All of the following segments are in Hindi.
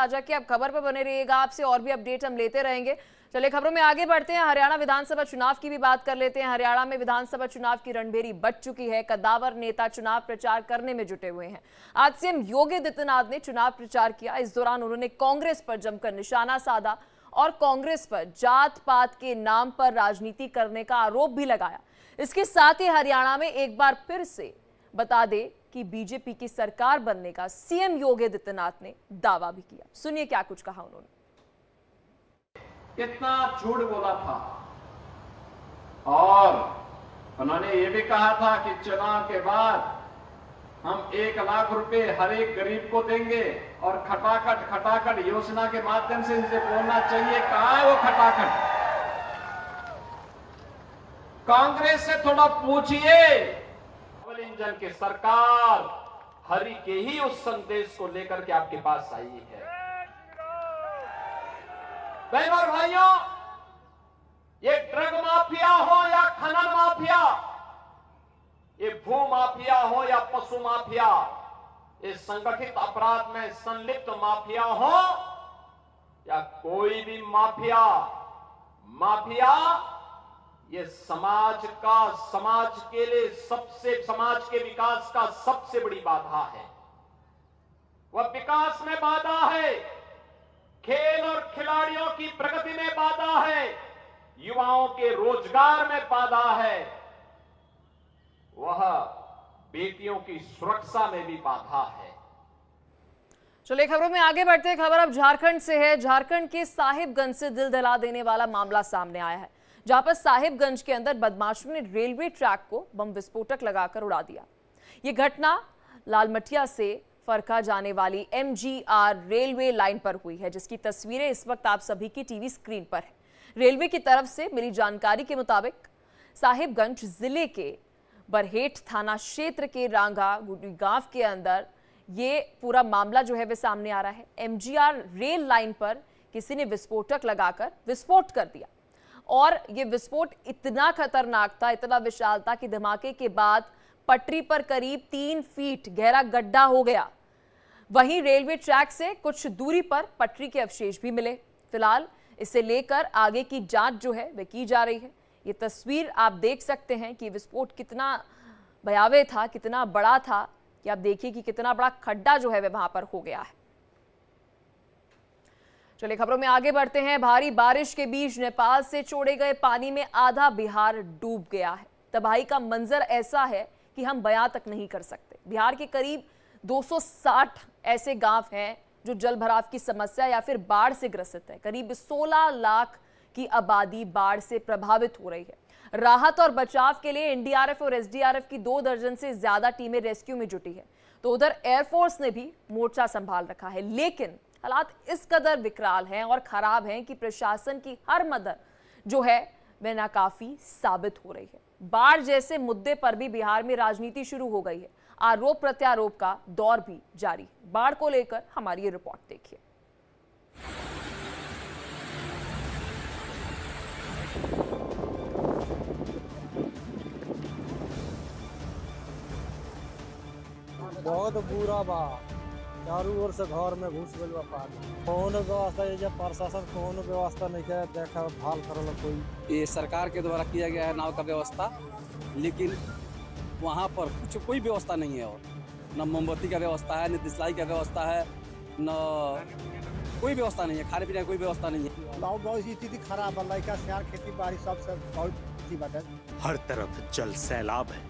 ताजा की। आप खबर पर बने रहिएगा, आपसे और भी अपडेट हम लेते रहेंगे। चलिए खबरों में आगे बढ़ते हैं। हरियाणा विधानसभा चुनाव की भी बात कर लेते हैं। हरियाणा में विधानसभा चुनाव की रणभेरी बज चुकी है। कद्दावर नेता चुनाव प्रचार करने में जुटे हुए हैं। आज सीएम योगी आदित्यनाथ ने चुनाव प्रचार किया। इस दौरान उन्होंने कांग्रेस पर जमकर निशाना साधा और कांग्रेस पर जात पात के नाम पर राजनीति करने का आरोप भी लगाया। इसके साथ ही हरियाणा में एक बार फिर से बता दें कि बीजेपी की सरकार बनने का सीएम योगी आदित्यनाथ ने दावा भी किया। सुनिए क्या कुछ कहा उन्होंने। कितना झूठ बोला था और उन्होंने ये भी कहा था कि चुनाव के बाद हम 1 लाख रुपए हर एक गरीब को देंगे और खटाखट योजना के माध्यम से इनसे बोलना चाहिए, कहां है वो खटाखट? कांग्रेस से थोड़ा पूछिए। डबल इंजन की सरकार हरि के ही उस संदेश को लेकर के आपके पास आई है। बहनों और भाइयों, ये ड्रग माफिया हो या खनन माफिया, ये भू माफिया हो या पशु माफिया, ये संगठित अपराध में संलिप्त माफिया हो या कोई भी माफिया, ये समाज के लिए समाज के विकास का सबसे बड़ी बाधा है। वह विकास में बाधा है, खेल और खिलाड़ियों की प्रगति में बाधा है, युवाओं के रोजगार में बाधा है, वह बेटियों की सुरक्षा में भी बाधा है। चलिए खबरों में आगे बढ़ते हैं। खबर अब झारखंड से है। झारखंड के साहिबगंज से दिल दहला देने वाला मामला सामने आया है, जहां पर साहिबगंज के अंदर बदमाशों ने रेलवे ट्रैक को बम विस्फोटक लगाकर उड़ा दिया। यह घटना लालमटिया से फरका जाने वाली MGR रेलवे लाइन पर हुई है, जिसकी तस्वीरें इस वक्त आप सभी की टीवी स्क्रीन पर है। रेलवे की तरफ से मिली जानकारी के मुताबिक साहिबगंज जिले के बरहेट थाना क्षेत्र के रांगा गुडी गांव के अंदर ये पूरा मामला जो है वह सामने आ रहा है। MGR रेल लाइन पर किसी ने विस्फोटक लगाकर विस्फोट कर दिया और यह विस्फोट इतना खतरनाक था, इतना विशाल था कि धमाके के बाद पटरी पर करीब 3 फीट गहरा गड्ढा हो गया। वहीं रेलवे ट्रैक से कुछ दूरी पर पटरी के अवशेष भी मिले। फिलहाल इसे लेकर आगे की जांच जो है वह की जा रही है। ये तस्वीर आप देख सकते हैं कि विस्फोट कितना भयावह था, कितना बड़ा था, कि आप देखिए कि कितना बड़ा खड्डा जो है वह वहां पर हो गया है। चलिए खबरों में आगे बढ़ते हैं। भारी बारिश के बीच नेपाल से छोड़े गए पानी में आधा बिहार डूब गया है। तबाही का मंजर ऐसा है कि हम बयां तक नहीं कर सकते। बिहार के करीब 260 ऐसे गांव हैं जो जल भराव की समस्या या फिर बाढ़ से ग्रसित है। करीब 16 लाख की आबादी बाढ़ से प्रभावित हो रही है। राहत और बचाव के लिए NDRF और SDRF की 2 दर्जन से ज्यादा टीमें रेस्क्यू में जुटी है, तो उधर एयरफोर्स ने भी मोर्चा संभाल रखा है। लेकिन हालात इस कदर विकराल हैं और खराब हैं कि प्रशासन की हर मदद जो है वह नाकाफी साबित हो रही है। बाढ़ जैसे मुद्दे पर भी बिहार में राजनीति शुरू हो गई है। आरोप प्रत्यारोप का दौर भी जारी है। बाढ़ को लेकर हमारी ये रिपोर्ट देखिए। बहुत बुरा बा, चारों ओर से घर में घुस गइल बा पानी। कौन व्यवस्था ये जब प्रशासन कौन व्यवस्था नहीं करे, देखा भाल करल कोई। ये सरकार के द्वारा किया गया है नाव का व्यवस्था, लेकिन वहाँ पर कोई व्यवस्था नहीं है और न मोमबत्ती का व्यवस्था है, न दिसलाई का व्यवस्था है, न कोई व्यवस्था नहीं है, खाने पीने की कोई व्यवस्था नहीं है। बहुत स्थिति खराब है, लड़का सियार खेती बाड़ी सबसे बहुत बात है। हर तरफ जल सैलाब है,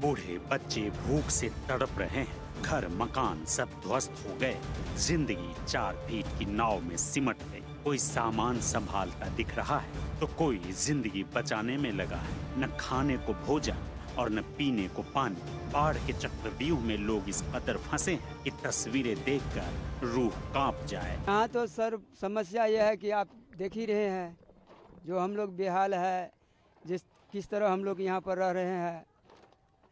बूढ़े बच्चे भूख से तड़प रहे हैं, घर मकान सब ध्वस्त हो गए, जिंदगी 4 फीट की नाव में सिमट गई। कोई सामान संभालता दिख रहा है तो कोई जिंदगी बचाने में लगा है। न खाने को भोजन और न पीने को पानी। बाढ़ के चक्रव्यूह में लोग इस कदर फंसे हैं कि तस्वीरें देखकर रूह कांप जाए। यहाँ तो सर समस्या यह है कि आप देख ही रहे हैं जो हम लोग बेहाल है, किस तरह हम लोग यहाँ पर रह रहे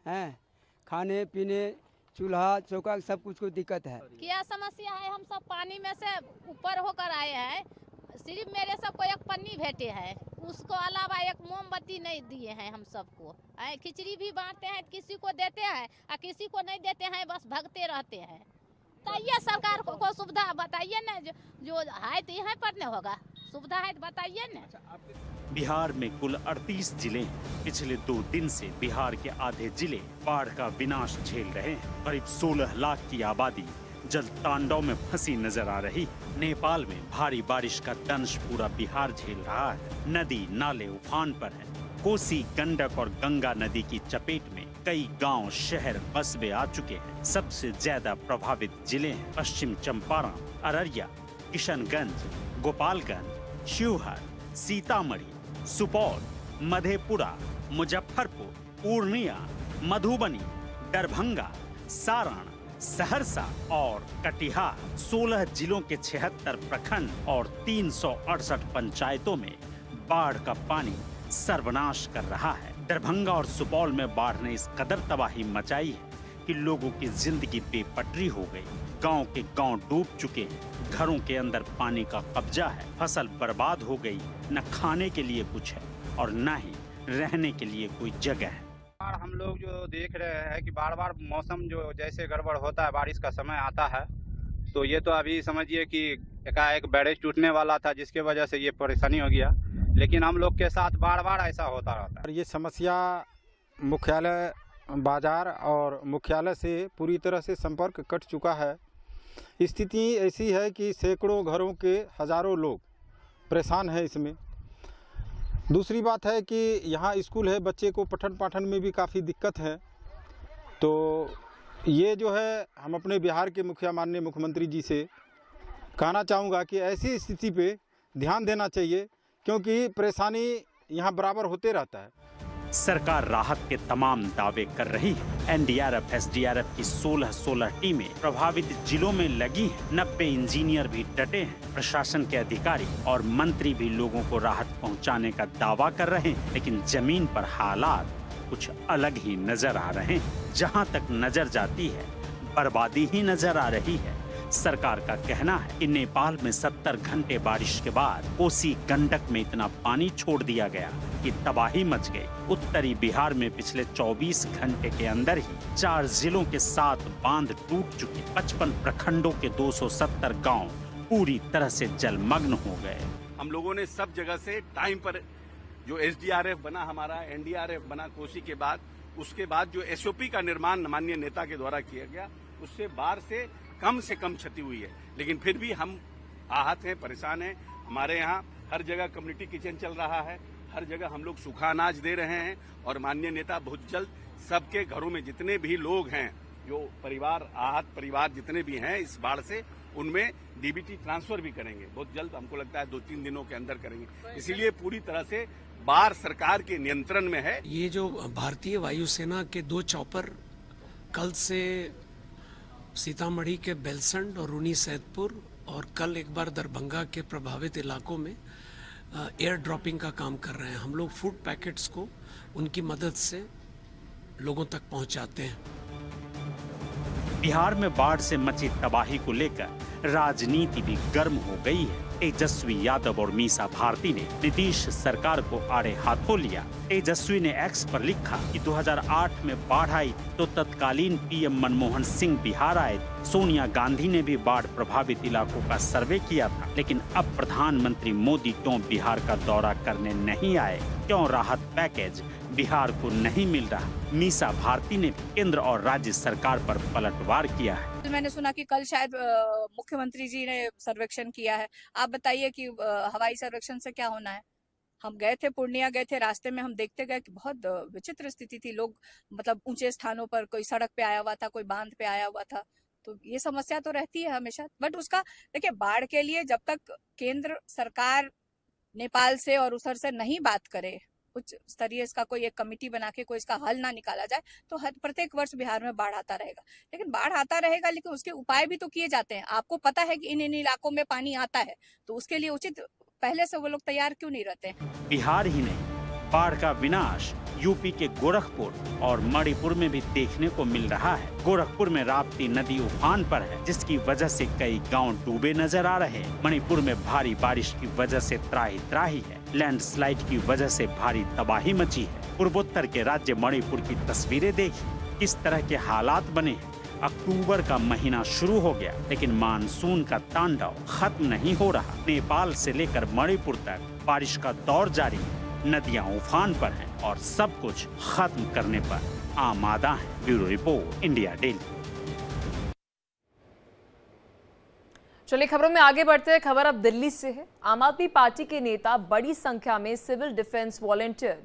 हैं, खाने पीने चूल्हा चौका सब कुछ को दिक्कत है। क्या समस्या है? हम सब पानी में से ऊपर होकर आए हैं, सिर्फ मेरे सबको एक पन्नी भेटे है, उसको अलावा एक मोमबत्ती नहीं दिए हैं। हम सबको खिचड़ी भी बांटते हैं, किसी को देते हैं और किसी को नहीं देते हैं, बस भगते रहते हैं। बताइए सरकार को सुविधा बताइए ना, जो है तो यहाँ पर न होगा, सुविधा है तो बताइए ना। बिहार में कुल 38 जिले हैं। पिछले 2 दिन से बिहार के आधे जिले बाढ़ का विनाश झेल रहे हैं। करीब 16 लाख की आबादी जल तांडव में फंसी नजर आ रही है। नेपाल में भारी बारिश का दंश पूरा बिहार झेल रहा है। नदी नाले उफान पर है। कोसी, गंडक और गंगा नदी की चपेट में कई गांव, शहर, कस्बे आ चुके हैं। सबसे ज्यादा प्रभावित जिले हैं पश्चिम चंपारण, अररिया, किशनगंज, गोपालगंज, शिवहर, सीतामढ़ी, सुपौल, मधेपुरा, मुजफ्फरपुर, पूर्णिया, मधुबनी, दरभंगा, सारण, सहरसा और कटिहार। 16 जिलों के 76 प्रखंड और 368 पंचायतों में बाढ़ का पानी सर्वनाश कर रहा है। दरभंगा और सुपौल में बाढ़ ने इस कदर तबाही मचाई है कि लोगों की जिंदगी बेपटरी हो गई। गांव के गांव डूब चुके हैं। घरों के अंदर पानी का कब्जा है। फसल बर्बाद हो गई। न खाने के लिए कुछ है और न ही रहने के लिए कोई जगह है। हम लोग जो देख रहे हैं कि बार बार मौसम जो जैसे गड़बड़ होता है, बारिश का समय आता है, तो ये तो अभी समझिए कि एकाएक बैरेज टूटने वाला था, जिसके वजह से ये परेशानी हो गया। लेकिन हम लोग के साथ बार बार ऐसा होता रहता है। ये समस्या मुख्यालय, बाजार और मुख्यालय से पूरी तरह से संपर्क कट चुका है। स्थिति ऐसी है कि सैकड़ों घरों के हजारों लोग परेशान हैं इसमें। दूसरी बात है कि यहाँ स्कूल है, बच्चे को पठन पाठन में भी काफ़ी दिक्कत है। तो ये जो है, हम अपने बिहार के माननीय मुख्यमंत्री जी से कहना चाहूँगा कि ऐसी स्थिति पे ध्यान देना चाहिए, क्योंकि परेशानी यहाँ बराबर होते रहता है। सरकार राहत के तमाम दावे कर रही है। एनडीआरएफ, एसडीआरएफ की 16 टीमें प्रभावित जिलों में लगी हैं। 90 इंजीनियर भी डटे हैं। प्रशासन के अधिकारी और मंत्री भी लोगों को राहत पहुंचाने का दावा कर रहे हैं, लेकिन जमीन पर हालात कुछ अलग ही नजर आ रहे हैं। जहां तक नजर जाती है, बर्बादी ही नजर आ रही है। सरकार का कहना है कि नेपाल में 70 घंटे बारिश के बाद कोसी, गंडक में इतना पानी छोड़ दिया गया कि तबाही मच गई। उत्तरी बिहार में पिछले 24 घंटे के अंदर ही 4 जिलों के 7 बांध टूट चुके। 55 प्रखंडों के 270 गांव पूरी तरह से जलमग्न हो गए। हम लोगों ने सब जगह से टाइम पर जो एसडीआरएफ बना, हमारा एनडीआरएफ बना कोसी के बाद, उसके बाद जो एसओपी का निर्माण माननीय नेता के द्वारा किया गया, उससे बाढ़ से कम क्षति हुई है। लेकिन फिर भी हम आहत हैं, परेशान हैं। हमारे यहाँ हर जगह कम्युनिटी किचन चल रहा है, हर जगह हम लोग सूखा अनाज दे रहे हैं और माननीय नेता बहुत जल्द सबके घरों में जितने भी लोग हैं, जो परिवार, आहत परिवार जितने भी हैं इस बाढ़ से, उनमें डीबीटी ट्रांसफर भी करेंगे बहुत जल्द। हमको लगता है 2-3 दिनों के अंदर करेंगे। इसीलिए पूरी तरह से बाढ़ सरकार के नियंत्रण में है। ये जो भारतीय वायुसेना के 2 चॉपर कल से सीतामढ़ी के बेलसंड और रूनी सैदपुर और कल एक बार दरभंगा के प्रभावित इलाकों में एयर ड्रॉपिंग का काम कर रहे हैं। हम लोग फूड पैकेट्स को उनकी मदद से लोगों तक पहुंचाते हैं। बिहार में बाढ़ से मची तबाही को लेकर राजनीति भी गर्म हो गई है। तेजस्वी यादव और मीसा भारती ने नीतीश सरकार को आड़े हाथों लिया। तेजस्वी ने एक्स पर लिखा कि 2008 में बाढ़ आई तो तत्कालीन पीएम मनमोहन सिंह बिहार आए। सोनिया गांधी ने भी बाढ़ प्रभावित इलाकों का सर्वे किया था, लेकिन अब प्रधानमंत्री मोदी क्यों बिहार का दौरा करने नहीं आए? क्यों राहत पैकेज बिहार को नहीं मिल रहा? मीसा भारती ने केंद्र और राज्य सरकार पर पलटवार किया है। मैंने सुना कि कल शायद मुख्यमंत्री जी ने सर्वेक्षण किया है। आप बताइए कि हवाई सर्वेक्षण से क्या होना है? हम गए थे, पूर्णिया गए थे, रास्ते में हम देखते गए कि बहुत विचित्र स्थिति थी। लोग मतलब ऊंचे स्थानों पर, कोई सड़क पे आया हुआ था, कोई बांध पे आया हुआ था। तो ये समस्या तो रहती है हमेशा। बट उसका देखिए, बाढ़ के लिए जब तक केंद्र सरकार नेपाल से और उधर से नहीं बात करे, उच्च स्तरीय इसका कोई एक कमेटी बना के कोई इसका हल ना निकाला जाए, तो हर प्रत्येक वर्ष बिहार में बाढ़ आता रहेगा। लेकिन बाढ़ आता रहेगा, लेकिन उसके उपाय भी तो किए जाते हैं। आपको पता है कि इन इलाकों में पानी आता है, तो उसके लिए उचित पहले से वो लोग तैयार क्यों नहीं रहते हैं? बिहार ही नहीं, बाढ़ का विनाश यूपी के गोरखपुर और मणिपुर में भी देखने को मिल रहा है। गोरखपुर में राप्ती नदी उफान पर है, जिसकी वजह से कई गांव डूबे नजर आ रहे हैं। मणिपुर में भारी बारिश की वजह से त्राही है। लैंडस्लाइड की वजह से भारी तबाही मची है। पूर्वोत्तर के राज्य मणिपुर की तस्वीरें देखी, किस तरह के हालात बने हैं। अक्टूबर का महीना शुरू हो गया, लेकिन मानसून का तांडव खत्म नहीं हो रहा। नेपाल से लेकर मणिपुर तक बारिश का दौर जारी है, नदियां उफान पर हैं और सब कुछ खत्म करने पर आमादा है। Bureau report, India daily. चलिए खबरों में आगे बढ़ते हैं। खबर अब दिल्ली से है। आम आदमी पार्टी के नेता बड़ी संख्या में सिविल डिफेंस वॉलंटियर